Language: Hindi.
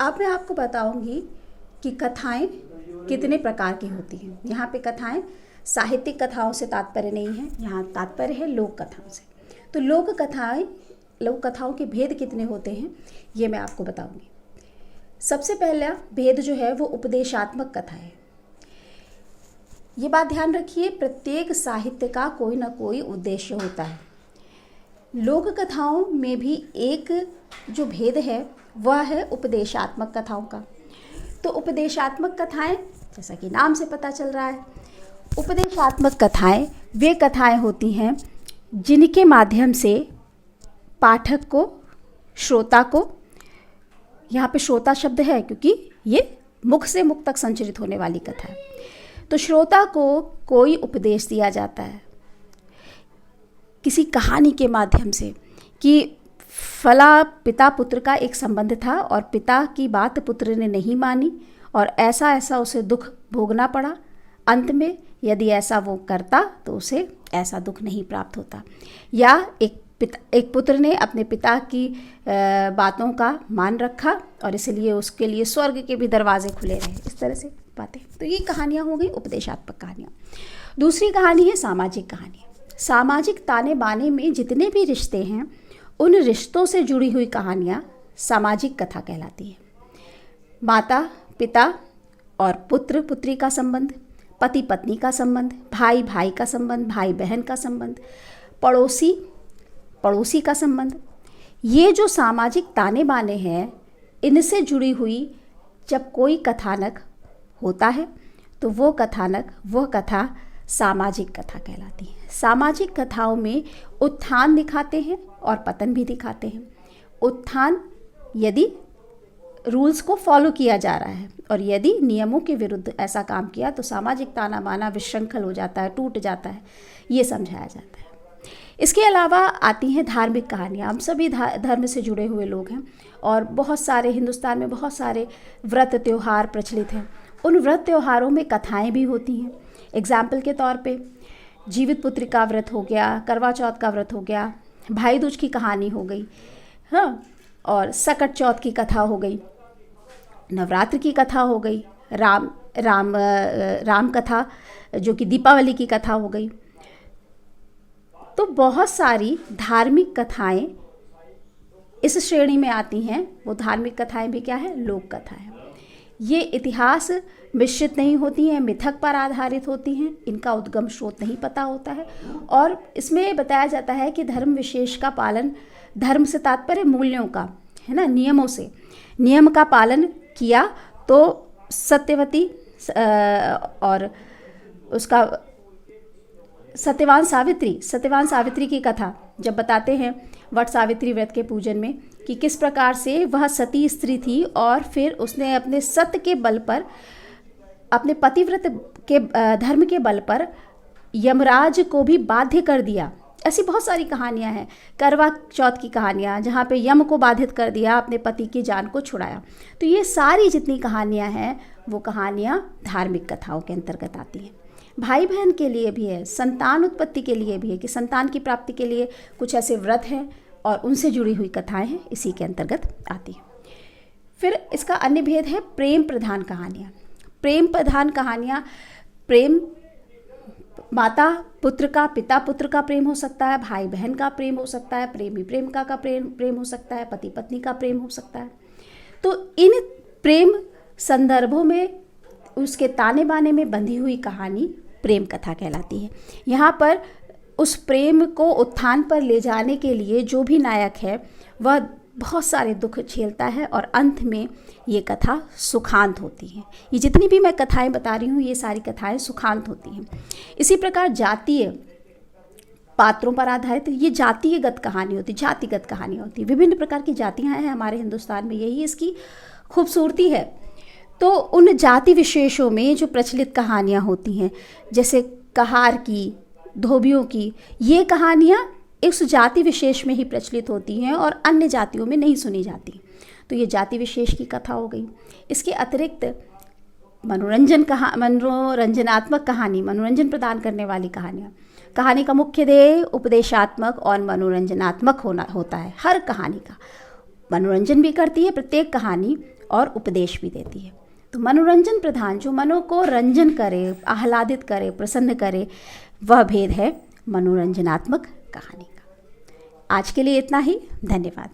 अब मैं आपको बताऊंगी कि कथाएं कितने प्रकार की होती हैं। यहाँ पे कथाएं साहित्यिक कथाओं से तात्पर्य नहीं है, यहाँ तात्पर्य है लोक कथाओं से। तो लोक कथाओं के भेद कितने होते हैं ये मैं आपको बताऊंगी। सबसे पहला भेद जो है वो उपदेशात्मक कथा है। ये बात ध्यान रखिए, प्रत्येक साहित्य का कोई ना कोई उद्देश्य होता है। लोक कथाओं में भी एक जो भेद है वह है उपदेशात्मक कथाओं का। तो उपदेशात्मक कथाएं, जैसा कि नाम से पता चल रहा है, उपदेशात्मक कथाएं वे कथाएं होती हैं जिनके माध्यम से पाठक को, श्रोता को, यहाँ पे श्रोता शब्द है क्योंकि ये मुख से मुख तक संचरित होने वाली कथा है, तो श्रोता को कोई उपदेश दिया जाता है किसी कहानी के माध्यम से कि फला पिता पुत्र का एक संबंध था और पिता की बात पुत्र ने नहीं मानी और ऐसा ऐसा उसे दुख भोगना पड़ा। अंत में यदि ऐसा वो करता तो उसे ऐसा दुख नहीं प्राप्त होता। या एक पुत्र ने अपने पिता की बातों का मान रखा और इसलिए उसके लिए स्वर्ग के भी दरवाजे खुले रहे। इस तरह से बातें। तो ये कहानियाँ हो गई उपदेशात्मक कहानियाँ। दूसरी कहानी है सामाजिक कहानी। सामाजिक ताने बाने में जितने भी रिश्ते हैं उन रिश्तों से जुड़ी हुई कहानियाँ सामाजिक कथा कहलाती है। माता पिता और पुत्र पुत्री का संबंध, पति पत्नी का संबंध, भाई भाई का संबंध, भाई बहन का संबंध, पड़ोसी पड़ोसी का संबंध, ये जो सामाजिक ताने बाने हैं इनसे जुड़ी हुई जब कोई कथानक होता है तो वो कथा सामाजिक कथा कहलाती है। सामाजिक कथाओं में उत्थान दिखाते हैं और पतन भी दिखाते हैं। उत्थान यदि रूल्स को फॉलो किया जा रहा है और यदि नियमों के विरुद्ध ऐसा काम किया तो सामाजिक ताना बाना विशृंखल हो जाता है, टूट जाता है, ये समझाया जाता है। इसके अलावा आती हैं धार्मिक कहानियाँ। हम सभी धर्म से जुड़े हुए लोग हैं और बहुत सारे हिंदुस्तान में बहुत सारे व्रत त्यौहार प्रचलित हैं। उन व्रत त्योहारों में कथाएं भी होती हैं। एग्जाम्पल के तौर पे जीवित पुत्री का व्रत हो गया, करवा चौथ का व्रत हो गया, भाई दूज की कहानी हो गई, हाँ, और सकट चौथ की कथा हो गई, नवरात्र की कथा हो गई, राम कथा जो कि दीपावली की कथा हो गई। तो बहुत सारी धार्मिक कथाएं इस श्रेणी में आती हैं। वो धार्मिक कथाएं भी क्या है? लोक कथा है। ये इतिहास मिश्रित नहीं होती हैं, मिथक पर आधारित होती हैं, इनका उद्गम स्रोत नहीं पता होता है और इसमें बताया जाता है कि धर्म विशेष का पालन, धर्म से तात्पर्य मूल्यों का है ना, नियमों से, नियम का पालन किया तो सत्यवती और उसका सत्यवान सावित्री की कथा जब बताते हैं वट सावित्री व्रत के पूजन में कि किस प्रकार से वह सती स्त्री थी और फिर उसने अपने सत्य के बल पर, अपने पतिव्रत के धर्म के बल पर यमराज को भी बाध्य कर दिया। ऐसी बहुत सारी कहानियां हैं। करवा चौथ की कहानियां जहाँ पे यम को बाधित कर दिया, अपने पति की जान को छुड़ाया। तो ये सारी जितनी कहानियां हैं वो कहानियां धार्मिक कथाओं के अंतर्गत आती हैं। भाई बहन के लिए भी है, संतान उत्पत्ति के लिए भी है कि संतान की प्राप्ति के लिए कुछ ऐसे व्रत हैं और उनसे जुड़ी हुई कथाएं हैं, इसी के अंतर्गत आती हैं। फिर इसका अन्य भेद है प्रेम प्रधान कहानियाँ। प्रेम प्रधान कहानियाँ, प्रेम माता पुत्र का, पिता पुत्र का प्रेम हो सकता है, भाई बहन का प्रेम हो सकता है, प्रेमी प्रेमिका का प्रेम हो सकता है, पति पत्नी का प्रेम हो सकता है। तो इन प्रेम संदर्भों में उसके ताने बाने में बंधी हुई कहानी प्रेम कथा कहलाती है। यहाँ पर उस प्रेम को उत्थान पर ले जाने के लिए जो भी नायक है वह बहुत सारे दुख झेलता है और अंत में ये कथा सुखांत होती है। ये जितनी भी मैं कथाएं बता रही हूँ ये सारी कथाएं सुखांत होती हैं। इसी प्रकार जातीय पात्रों पर आधारित ये जातीयगत कहानी होती, जातिगत कहानियाँ होती। विभिन्न प्रकार की जातियाँ हैं हमारे हिंदुस्तान में, यही इसकी खूबसूरती है। तो उन जाति विशेषों में जो प्रचलित कहानियाँ होती हैं, जैसे कहार की, धोबियों की, ये कहानियाँ इस जाति विशेष में ही प्रचलित होती हैं और अन्य जातियों में नहीं सुनी जाती। तो ये जाति विशेष की कथा हो गई। इसके अतिरिक्त मनोरंजनात्मक कहानी, मनोरंजन प्रदान करने वाली कहानियाँ। कहानी का मुख्य ध्येय उपदेशात्मक और मनोरंजनात्मक होता है। हर कहानी का मनोरंजन भी करती है प्रत्येक कहानी और उपदेश भी देती है। तो मनोरंजन प्रधान, जो मनो को रंजन करे, आह्लादित करे, प्रसन्न करे, वह भेद है मनोरंजनात्मक कहानी का। आज के लिए इतना ही। धन्यवाद।